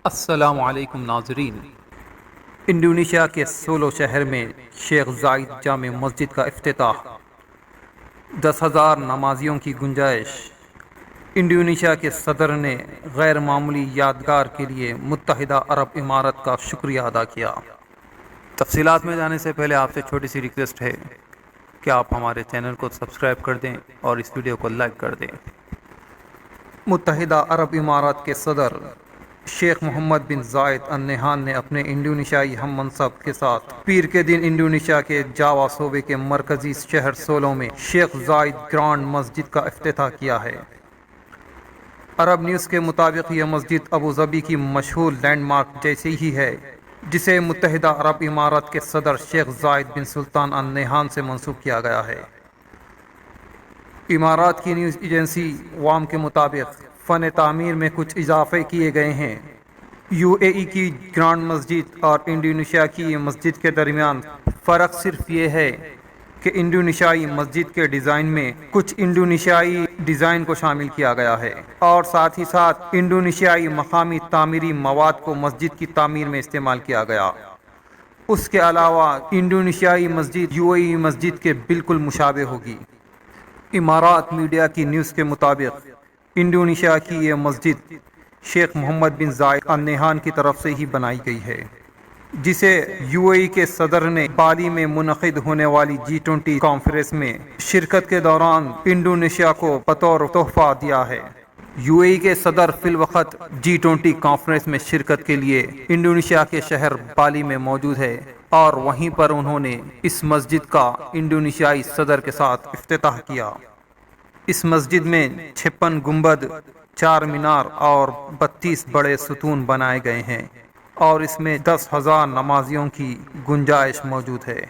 السلام علیکم ناظرین۔ انڈونیشیا کے سولو شہر میں شیخ زاید جامع مسجد کا افتتاح، 10,000 نمازیوں کی گنجائش۔ انڈونیشیا کے صدر نے غیر معمولی یادگار کے لیے متحدہ عرب امارات کا شکریہ ادا کیا۔ تفصیلات میں جانے سے پہلے آپ سے چھوٹی سی ریکویسٹ ہے کہ آپ ہمارے چینل کو سبسکرائب کر دیں اور اس ویڈیو کو لائک کر دیں۔ متحدہ عرب امارات کے صدر شیخ محمد بن زاید ال نہیان نے اپنے انڈونیشیائی ہم منصب کے ساتھ پیر کے دن انڈونیشیا کے جاوا صوبے کے مرکزی شہر سولو میں شیخ زاید گرانڈ مسجد کا افتتاح کیا ہے۔ عرب نیوز کے مطابق یہ مسجد ابوظبی کی مشہور لینڈ مارک جیسی ہی ہے، جسے متحدہ عرب امارات کے صدر شیخ زاید بن سلطان ال نہیان سے منسوب کیا گیا ہے۔ امارات کی نیوز ایجنسی وام کے مطابق فن تعمیر میں کچھ اضافے کیے گئے ہیں۔ یو اے ای کی گرانڈ مسجد اور انڈونیشیا کی یہ مسجد کے درمیان فرق صرف یہ ہے کہ انڈونیشیائی مسجد کے ڈیزائن میں کچھ انڈونیشیائی ڈیزائن کو شامل کیا گیا ہے، اور ساتھ ہی ساتھ انڈونیشیائی مقامی تعمیری مواد کو مسجد کی تعمیر میں استعمال کیا گیا۔ اس کے علاوہ انڈونیشیائی مسجد یو اے ای مسجد کے بالکل مشابہ ہوگی۔ امارات میڈیا کی نیوز کے مطابق انڈونیشیا کی یہ مسجد شیخ محمد بن زاید ال نہیان کی طرف سے ہی بنائی گئی ہے، جسے یو اے ای کے صدر نے بالی میں منعقد ہونے والی G20 کانفرنس میں شرکت کے دوران انڈونیشیا کو بطور تحفہ دیا ہے۔ یو اے ای کے صدر فی الوقت G20 کانفرنس میں شرکت کے لیے انڈونیشیا کے شہر بالی میں موجود ہے، اور وہیں پر انہوں نے اس مسجد کا انڈونیشیائی صدر کے ساتھ افتتاح کیا۔ اس مسجد میں 56 گنبد، 4 مینار اور 32 بڑے ستون بنائے گئے ہیں، اور اس میں 10,000 نمازیوں کی گنجائش موجود ہے۔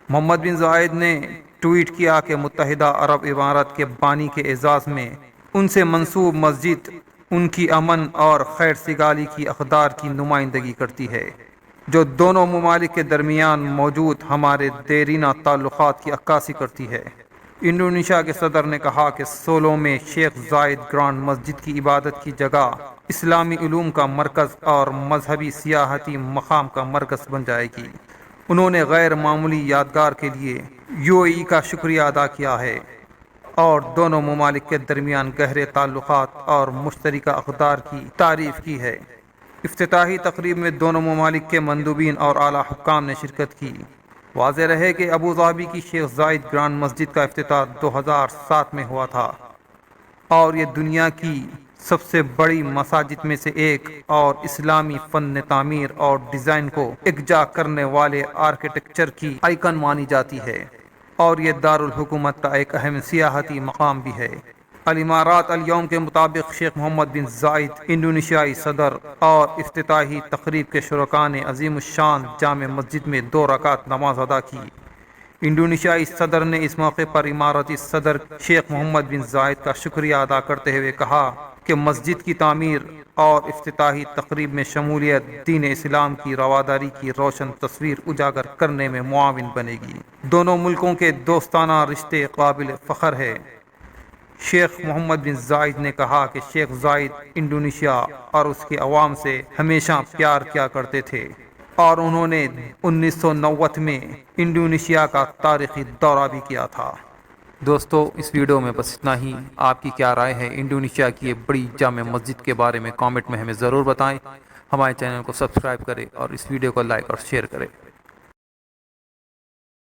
محمد بن زاید نے ٹویٹ کیا کہ متحدہ عرب امارات کے بانی کے اعزاز میں ان سے منسوب مسجد ان کی امن اور خیر سگالی کی اقدار کی نمائندگی کرتی ہے، جو دونوں ممالک کے درمیان موجود ہمارے دیرینہ تعلقات کی عکاسی کرتی ہے۔ انڈونیشیا کے صدر نے کہا کہ سولو میں شیخ زاید گرانڈ مسجد کی عبادت کی جگہ اسلامی علوم کا مرکز اور مذہبی سیاحتی مقام کا مرکز بن جائے گی۔ انہوں نے غیر معمولی یادگار کے لیے یو اے ای کا شکریہ ادا کیا ہے اور دونوں ممالک کے درمیان گہرے تعلقات اور مشترکہ اقدار کی تعریف کی ہے۔ افتتاحی تقریب میں دونوں ممالک کے مندوبین اور اعلیٰ حکام نے شرکت کی۔ واضح رہے کہ ابوظبی کی شیخ زاید گرانڈ مسجد کا افتتاح 2007 میں ہوا تھا، اور یہ دنیا کی سب سے بڑی مساجد میں سے ایک اور اسلامی فن تعمیر اور ڈیزائن کو یکجا کرنے والے آرکیٹیکچر کی آئیکن مانی جاتی ہے، اور یہ دارالحکومت کا ایک اہم سیاحتی مقام بھی ہے۔ الامارات الیوم کے مطابق شیخ محمد بن زاید انڈونیشیائی صدر اور افتتاحی تقریب کے شرکاء نے عظیم الشان جامع مسجد میں 2 رکعت نماز ادا کی۔ انڈونیشیائی صدر نے اس موقع پر اماراتی صدر شیخ محمد بن زاید کا شکریہ ادا کرتے ہوئے کہا کہ مسجد کی تعمیر اور افتتاحی تقریب میں شمولیت دین اسلام کی رواداری کی روشن تصویر اجاگر کرنے میں معاون بنے گی۔ دونوں ملکوں کے دوستانہ رشتے قابل فخر ہے۔ شیخ محمد بن زاید نے کہا کہ شیخ زاید انڈونیشیا اور اس کے عوام سے ہمیشہ پیار کیا کرتے تھے، اور انہوں نے 1990 میں انڈونیشیا کا تاریخی دورہ بھی کیا تھا۔ دوستو، اس ویڈیو میں بس اتنا ہی۔ آپ کی کیا رائے ہے انڈونیشیا کی یہ بڑی جامع مسجد کے بارے میں؟ کامنٹ میں ہمیں ضرور بتائیں۔ ہمارے چینل کو سبسکرائب کریں اور اس ویڈیو کو لائک اور شیئر کریں۔